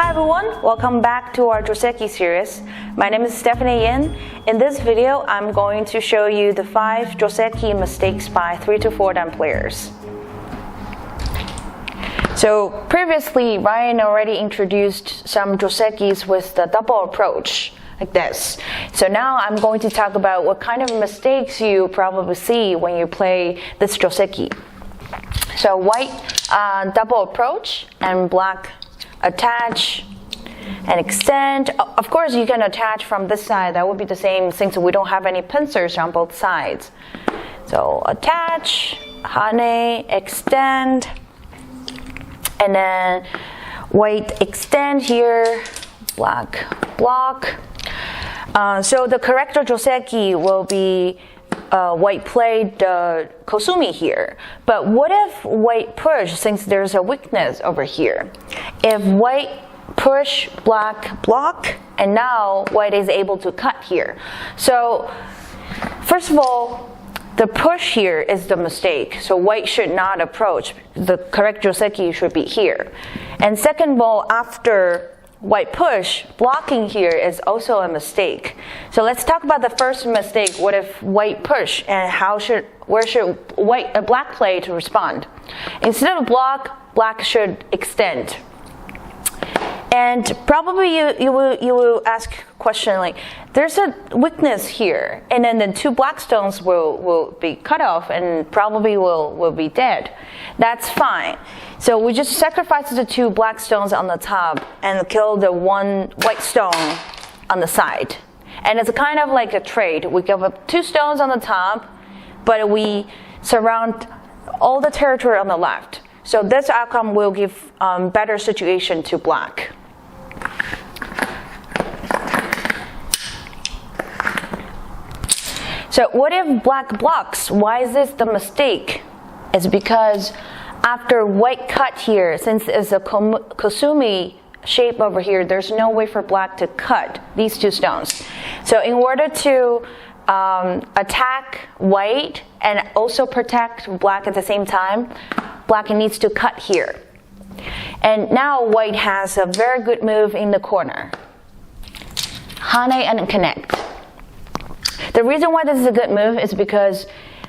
Hi everyone, welcome back to our Joseki series. My name is Stephanie Yin. In this video, I'm going to show you the 5 Joseki mistakes by 3 to 4 dan players. So previously, Ryan already introduced some Josekis with the double approach, like this. So now I'm going to talk about what kind of mistakes you probably see when you play this Joseki. So white double approach and black attach and extend. Of course, you can attach from this side. That would be the same since we don't have any pincers on both sides. So attach, hane, extend, and then white extend here, black block. So the correct Joseki will be white played Kosumi here. But what if white push, since there's a weakness over here? If white push, black block, and now white is able to cut here. So first of all, the push here is the mistake. So white should not approach. The correct Joseki should be here. And second of all, after white push, blocking here is also a mistake. So let's talk about the first mistake. What if white push, and where should black play to respond? Instead of block, black should extend. And probably you will ask a question like, there's a weakness here, and then the 2 black stones will be cut off and probably will be dead. That's fine. So we just sacrifice the 2 black stones on the top and kill the 1 white stone on the side. And it's kind of like a trade. We give up 2 stones on the top, but we surround all the territory on the left. So this outcome will give better situation to black. So what if black blocks? Why is this the mistake? It's because after white cut here, since it's a Kosumi shape over here, there's no way for black to cut these 2 stones. So in order to attack white and also protect black at the same time, black needs to cut here. And now white has a very good move in the corner. Hane and connect. The reason why this is a good move is because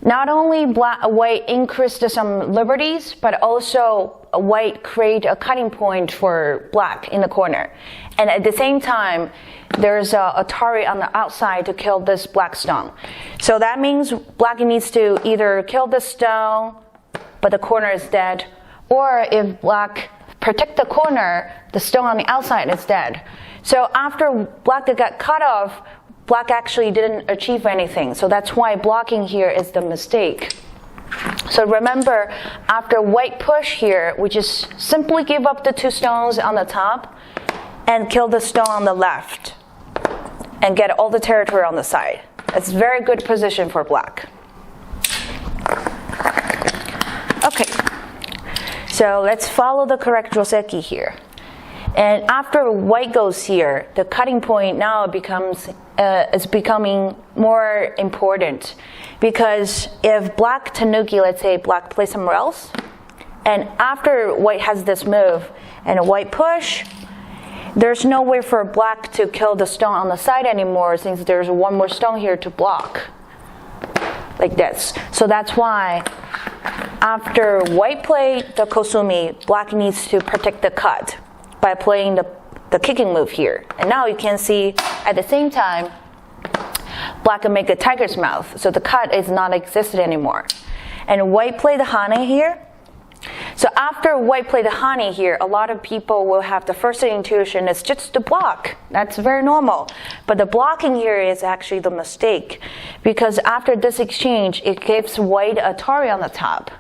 not only white increased some liberties, but also white create a cutting point for black in the corner. And at the same time, there's a atari on the outside to kill this black stone. So that means black needs to either kill this stone, but the corner is dead, or if black protect the corner, the stone on the outside is dead. So after black got cut off, black actually didn't achieve anything. So that's why blocking here is the mistake. So remember, after white push here, we just simply give up the 2 stones on the top and kill the stone on the left and get all the territory on the side. It's a very good position for black. Okay, so let's follow the correct Joseki here. And after white goes here, the cutting point now is becoming more important, because if black tanuki, let's say black plays somewhere else, and after white has this move and a white push, there's no way for black to kill the stone on the side anymore, since there's 1 more stone here to block, like this. So that's why after white played the Kosumi, black needs to protect the cut by playing the kicking move here. And now you can see at the same time, black can make a tiger's mouth. So the cut is not existed anymore. And white played the hane here. So after white played the hane here, a lot of people will have the first intuition is just to block. That's very normal. But the blocking here is actually the mistake, because after this exchange, it gives white atari on the top.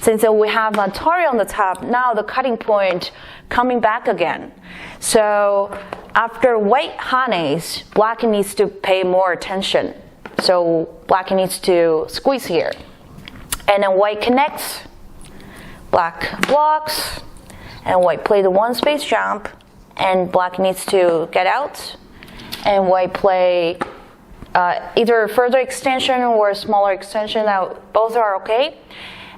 Since we have atari on the top, now the cutting point coming back again. So after white hanes, black needs to pay more attention. So black needs to squeeze here. And then white connects, black blocks, and white play the 1 space jump, and black needs to get out, and white play either further extension or smaller extension. That both are okay.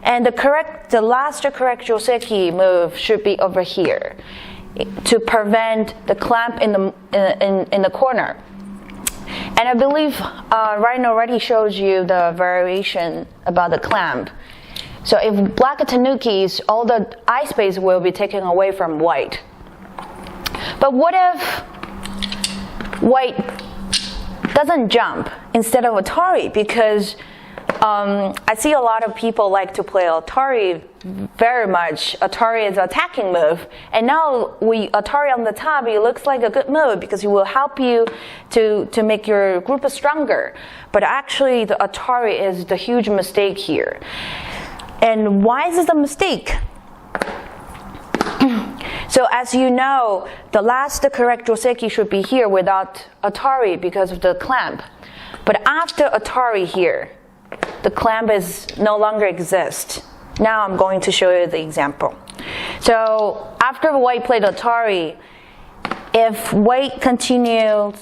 And the last correct Joseki move should be over here. to prevent the clamp in the corner. And I believe Ryan already showed you the variation about the clamp. So if black tanukis, all the eye space will be taken away from white. But what if white doesn't jump instead of atari? Because I see a lot of people like to play atari very much. Atari is an attacking move, and now atari on the top, it looks like a good move because it will help you to make your group stronger. But actually, the atari is the huge mistake here. And why is this a mistake? So as you know, the last correct Joseki should be here without atari because of the clamp. But after atari here, the clamp is no longer exist. Now I'm going to show you the example. So after white played atari, if white continues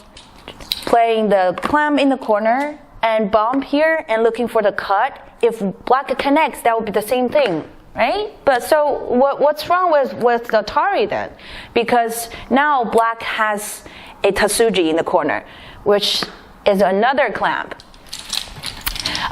playing the clamp in the corner and bump here and looking for the cut, if black connects, that would be the same thing, right? But so what's wrong with the atari then? Because now black has a tatsuji in the corner, which is another clamp.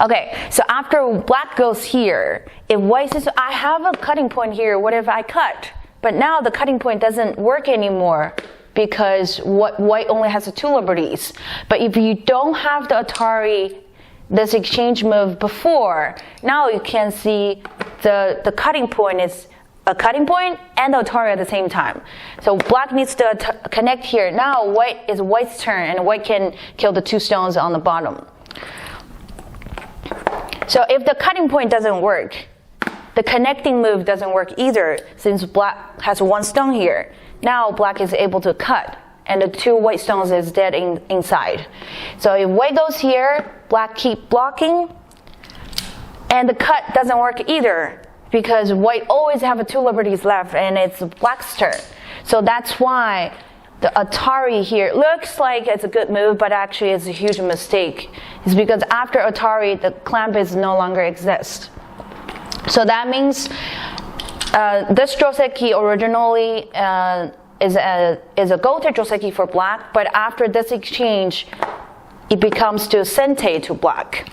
Okay, so after black goes here, if white says, I have a cutting point here, what if I cut? But now the cutting point doesn't work anymore because white only has the two liberties. But if you don't have the atari, this exchange move before, now you can see the cutting point is a cutting point and the atari at the same time. So black needs to connect here. Now white is white's turn, and white can kill the two stones on the bottom. So if the cutting point doesn't work, the connecting move doesn't work either, since black has one stone here. Now black is able to cut, and the two white stones is dead inside. So if white goes here, black keep blocking, and the cut doesn't work either, because white always have two liberties left, and it's black's turn. So that's why the atari here looks like it's a good move, but actually it's a huge mistake. It's because after atari, the clamp is no longer exist. So that means this Joseki originally is a go-to Joseki for black, but after this exchange, it becomes to sente to black.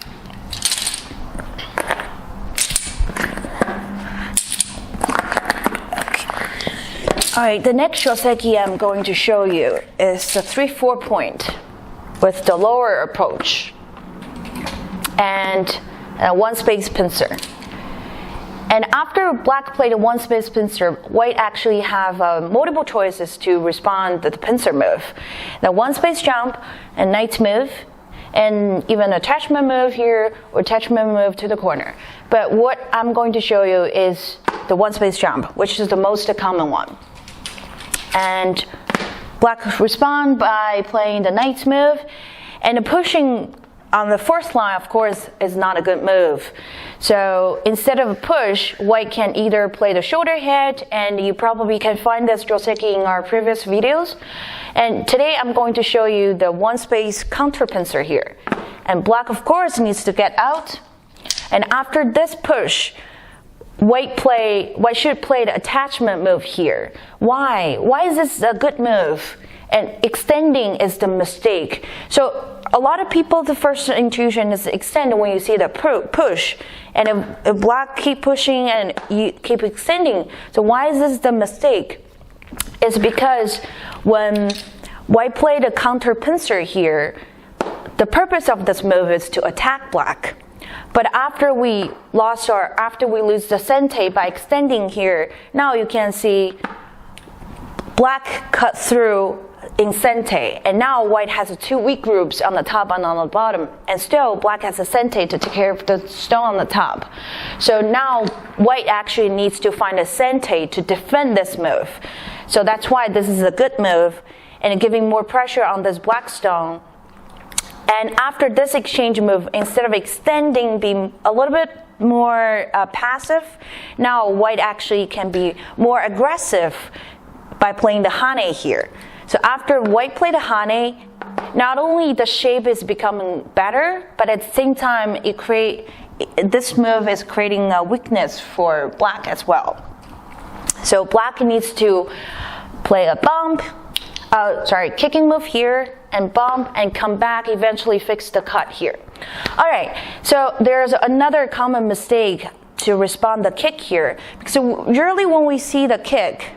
Alright, the next Joseki I'm going to show you is the 3-4 point with the lower approach and one space pincer. And after black played a one space pincer, white actually have multiple choices to respond to the pincer move. The one space jump, a knight move, and even attachment move here or attachment move to the corner. But what I'm going to show you is the one space jump, which is the most common one. And black respond by playing the knight's move, and the pushing on the first line, of course, is not a good move. So instead of a push, white can either play the shoulder head, and you probably can find this Joseki in our previous videos. And today I'm going to show you the one space counter-pincer here. And black, of course, needs to get out. And after this push, white should play the attachment move here. Why? Why is this a good move? And extending is the mistake. So a lot of people, the first intuition is extend when you see the push. And if black keep pushing and you keep extending, so why is this the mistake? It's because when white played a counter-pincer here, the purpose of this move is to attack black. But after we lose the sente by extending here, now you can see black cut through in sente, and now white has two weak groups on the top and on the bottom, and still black has a sente to take care of the stone on the top. So now white actually needs to find a sente to defend this move. So that's why this is a good move, and giving more pressure on this black stone. And after this exchange move, instead of extending, being a little bit more passive, now white actually can be more aggressive by playing the hane here. So after white played the hane, not only the shape is becoming better, but at the same time, this move is creating a weakness for black as well. So black needs to play a bump, kicking move here, and bump, and come back, eventually fix the cut here. All right, so there's another common mistake to respond the kick here. So usually when we see the kick,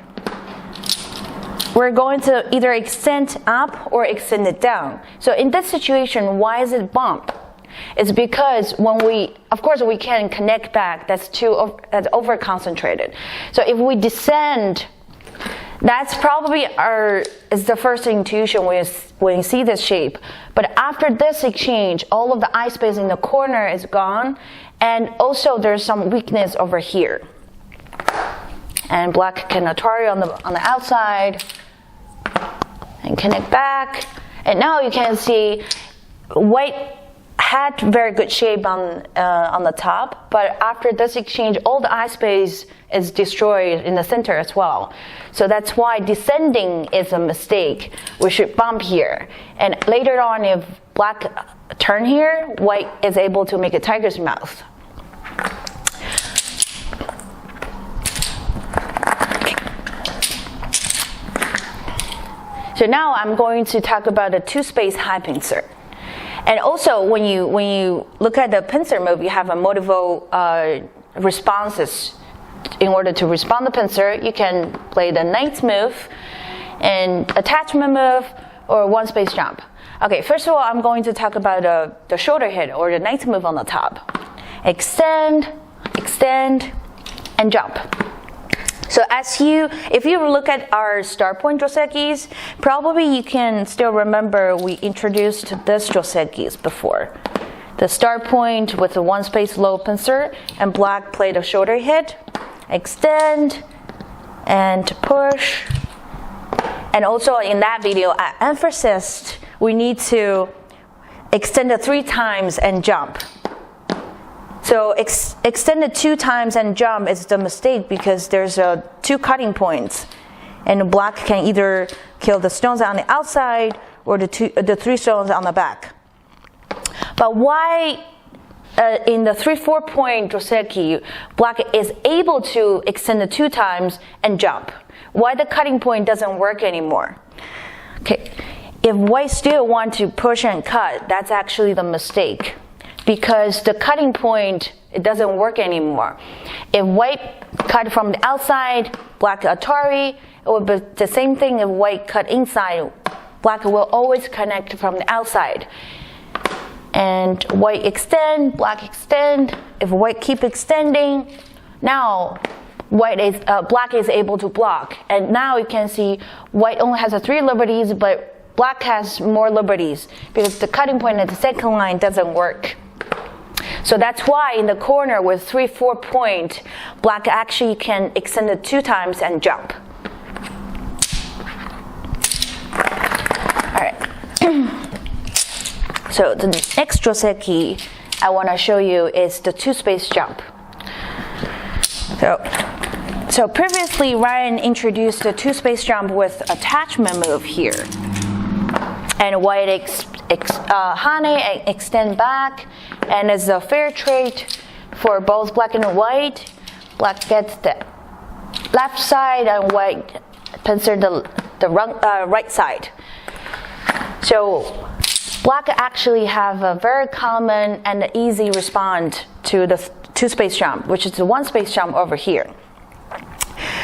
we're going to either extend up or extend it down. So in this situation, why is it bump? It's because when of course we can connect back, that's over concentrated. So if we descend, that's probably is the first intuition when you see this shape. But after this exchange, all of the eye space in the corner is gone, and also there's some weakness over here. And black can atari on the outside and connect back. And now you can see white had very good shape on the top, but after this exchange, all the eye space is destroyed in the center as well. So that's why descending is a mistake. We should bump here. And later on, if black turn here, white is able to make a tiger's mouth. So now I'm going to talk about a two-space high pincer. And also, when you look at the pincer move, you have a multiple responses. In order to respond the pincer, you can play the knight move, and attachment move, or one space jump. Okay, first of all, I'm going to talk about the shoulder hit, or the knight move on the top. Extend, extend, and jump. So if you look at our start point Josekis, probably you can still remember we introduced this Josekis before. The start point with the one space low pincer, and black played a shoulder hit, extend, and push. And also in that video, I emphasized we need to extend it 3 times and jump. So extend it 2 times and jump is the mistake because there's 2 cutting points, and black can either kill the stones on the outside or the 3 stones on the back. But why in the 3-4 point Joseki, black is able to extend it 2 times and jump? Why the cutting point doesn't work anymore? Okay, if white still want to push and cut, that's actually the mistake. Because the cutting point, it doesn't work anymore. If white cut from the outside, black atari, it would be the same thing if white cut inside. Black will always connect from the outside. And white extend, black extend. If white keep extending, now black is able to block. And now you can see white only has 3 liberties, but black has more liberties because the cutting point at the second line doesn't work. So that's why in the corner with 3-4 point, black actually can extend it 2 times and jump. All right. So the next Joseki I want to show you is the 2-space jump. So previously Ryan introduced the 2-space jump with attachment move here, and white Hane extend back, and as a fair trade for both black and white, black gets the left side and white pincer the right side. So black actually have a very common and easy response to the 2-space jump, which is the 1-space jump over here.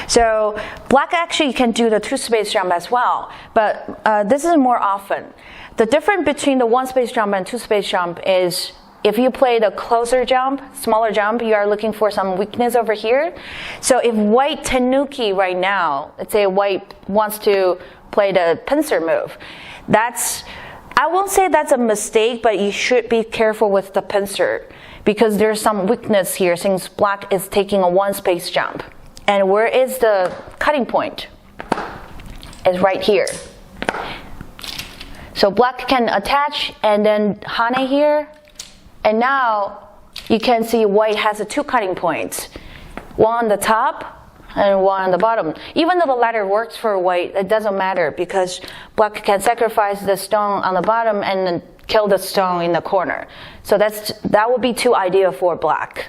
So black actually can do the 2-space jump as well, but this is more often. The difference between the 1-space jump and 2-space jump is if you play the closer jump, smaller jump, you are looking for some weakness over here. So if white tenuki right now, let's say white wants to play the pincer move, I won't say that's a mistake, but you should be careful with the pincer because there's some weakness here since black is taking a 1-space jump. And where is the cutting point? It's right here. So black can attach and then Hane here. And now you can see white has 2 cutting points. One on the top and one on the bottom. Even though the latter works for white, it doesn't matter because black can sacrifice the stone on the bottom and then kill the stone in the corner. So that would be too ideal for black.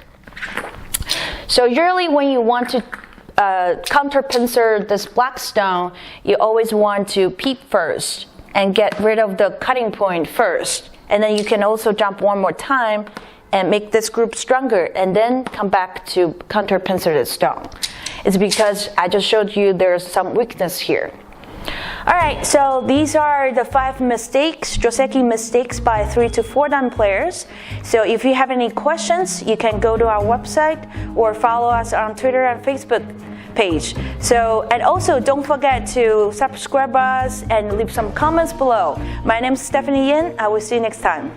So usually when you want to counter-pincer this black stone, you always want to peep first and get rid of the cutting point first. And then you can also jump one more time and make this group stronger, and then come back to counter-pincer the stone. It's because I just showed you there's some weakness here. Alright, so these are the 5 mistakes, Joseki mistakes by 3 to 4 dan players. So if you have any questions, you can go to our website or follow us on Twitter and Facebook page. So, and also don't forget to subscribe us and leave some comments below. My name is Stephanie Yin. I will see you next time.